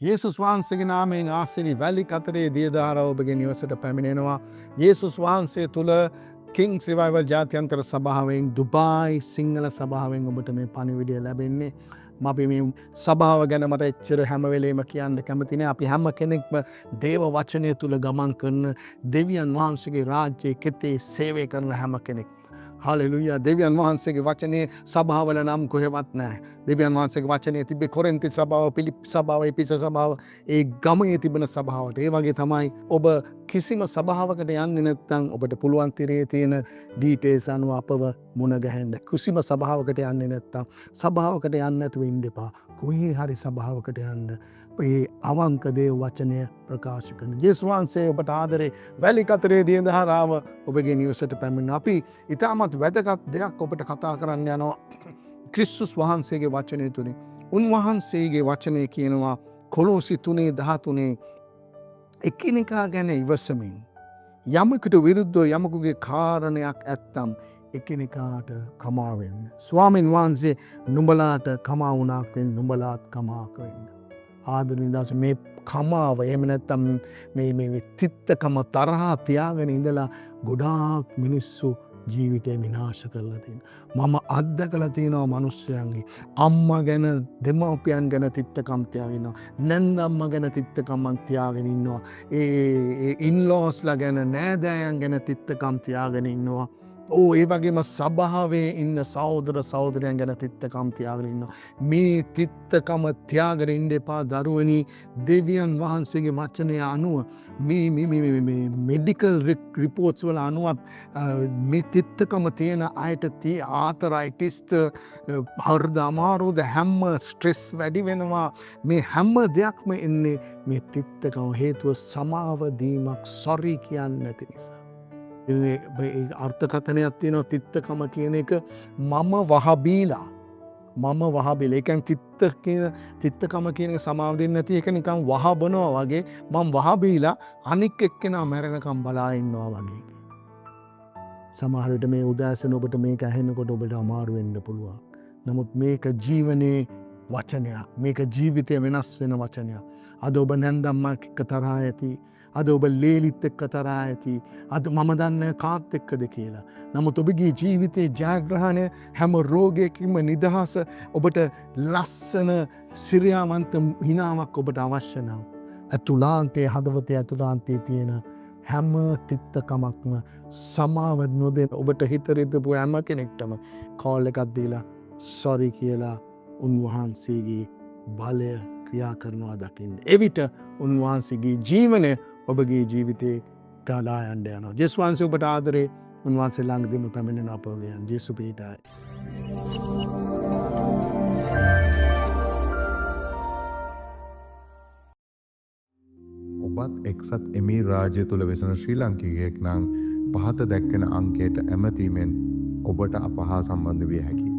යේසුස් වහන්සේගේ නාමයෙන් ආසිරි වැලි කතරේ දියදාරව ඔබගේ නිවසට පැමිණෙනවා. යේසුස් වහන්සේ තුළ කිංස් රිවයිවල් ජාත්‍යන්තර සභාවෙන් දුබායි සිංහල සභාවෙන් ඔබට මේ පණිවිඩය ලැබෙන්නේ. අපි මේ සභාව ගැන මට එච්චර හැම වෙලේම කියන්න කැමති නෑ. අපි හැම කෙනෙක්ම දේව වචනය තුළ ගමන් කරන දෙවියන් වහන්සේගේ රාජ්‍යයේ කෙතේ සේවය කරන හැම කෙනෙක්. හලෙලුයා. දෙවියන් වහන්සේගේ වචනේ සභාවල නම් කොහෙවත් නැහැ. දෙවියන් වහන්සේගේ වචනේ තිබේ කොරින්ති සභාව, පිලිප්පි සභාව, එපිස සභාව, ඒ ගමේ තිබෙන සභාවට. ඒ වගේ තමයි ඔබ කිසිම සභාවකට යන්නේ නැත්නම් ඔබට පුළුවන් තිරේ තියෙන ඩීටේල්ස් අනුව අපව මුණ ගැහෙන්න. කිසිම සභාවකට යන්නේ නැත්නම් සභාවකට යන්න නැතුව ඉන්න එපා. කොහේ හරි සභාවකට යන්න. ඒ අවංක දේව වචනය ප්‍රකාශ කරන යේසුස් වහන්සේ ඔබට ආදරේ වැලි කතරේ දියදාරාව ඔබගේ නිවසට පැමිණ අපි ඉතාමත් වැදගත් දෙයක් ඔබට කතා කරන්න යනවා ක්‍රිස්තුස් වහන්සේගේ වචනය තුලින්. උන්වහන්සේගේ වචනය කියනවා කොලෝසි 3:13 එකිනෙකා ගැන ඉවසමින් යමකට විරුද්ධව යමකුගේ කාරණයක් ඇත්තම් එකිනෙකාට කමා වෙන්න. ස්වාමීන් වහන්සේ නුඹලාට කමා වුණාක් වෙන්න නුඹලාත් කමා වෙන්න. ආදරණීය දවසේ මේ කමාව එහෙම නැත්නම් මේ තිත්තකම තරහා තියාගෙන ඉඳලා ගොඩාක් මිනිස්සු ජීවිතේ විනාශ කරලා තියෙනවා. මම අත්දකලා තියෙනවා මිනිස්සයන්ගේ අම්මා ගැන දෙමව්පියන් ගැන තිත්තකම් තියාගෙන ඉන්නවා. නැන්දම්මා ගැන තිත්තකම් තියාගෙන ඉන්නවා. ඒ ඉන්ලෝස්ලා ගැන නෑදෑයන් ගැන තිත්තකම් තියාගෙන ඉන්නවා. ඒ වගේම සභාවේ ඉන්න සහෝදර සහෝදරයන් ගැන තිත්තකම් තියාගෙන ඉන්නවා. මේ තිත්තකම තියාගෙන ඉන්න එපා දරුවනි. දෙවියන් වහන්සේගේ වචනය අනුව මේ මෙඩිකල් රිපෝට්ස් වල අනුව මේ තිත්තකම තියෙන අයට ආතරයිටිස් හෘද අමාරුද හැම ස්ට්‍රෙස් වැඩි වෙනවා. මේ හැම දෙයක්ම එන්නේ මේ තිත්තකම හේතුව සමාව දීමක් සොරි කියන්නේ නැති නිසා. අර්ථකථනයක් තියෙනවා තිත්තකම කියන එක මම වහබීලා. ඒ කියන්නේ තිත්තකම කියන එක සමාව දෙන්නේ නැති එක නිකන් වහබනවා වගේ මම වහබීලා අනික් එක්කෙනා මැරෙනකම් බලා ඉන්නවා වගේ. සමහර විට මේ උදාසන ඔබට මේක ඇහෙනකොට ඔබට අමාරු වෙන්න පුළුවන්. නමුත් මේක ජීවනයේ වචනයක්. මේක ජීවිතය වෙනස් වෙන වචනයක්. අද ඔබ නැන්දම්මා එක්ක තරහා ඇති. අද ඔබ ලේලිත් එක්ක තරහා ඇති. අද මම දන්නේ කාත් එක්කද කියලා. නමුත් ඔබගේ ජීවිතයේ ජයග්‍රහණය හැම රෝගයකින්ම නිදහස ඔබට ලස්සන සිරියාවන්ත හිනාවක් ඔබට අවශ්‍ය නම් අතුලාන්තයේ හදවතේ අතුලාන්තයේ තියෙන හැම තිත්තකමක්ම සමාව නොදෙන ඔබට හිත රිදපු හැම කෙනෙක්ටම කෝල් එකක් දීලා සෝරි කියලා උන්වහන්සේගේ බලය ක්‍රියා කරනවා දකින්න. එවිට උන්වහන්සේගේ ජීවනය ඔබගේ ජීවිතේ ගලා යන්න යනවා. යේසුස් වහන්සේ ඔබට ආදරේ උන්වහන්සේ ළඟදීම පැමිණෙන අප වෙන යේසු පීඨයි. ඔබත් එක්සත් එමීර් රාජ්‍ය තුළ වෙසෙන ශ්‍රී ලාංකිකයෙක් නම් පහත දැක්වෙන අංකයට ඇමතීමෙන් ඔබට අප හා සම්බන්ධ විය හැකියි.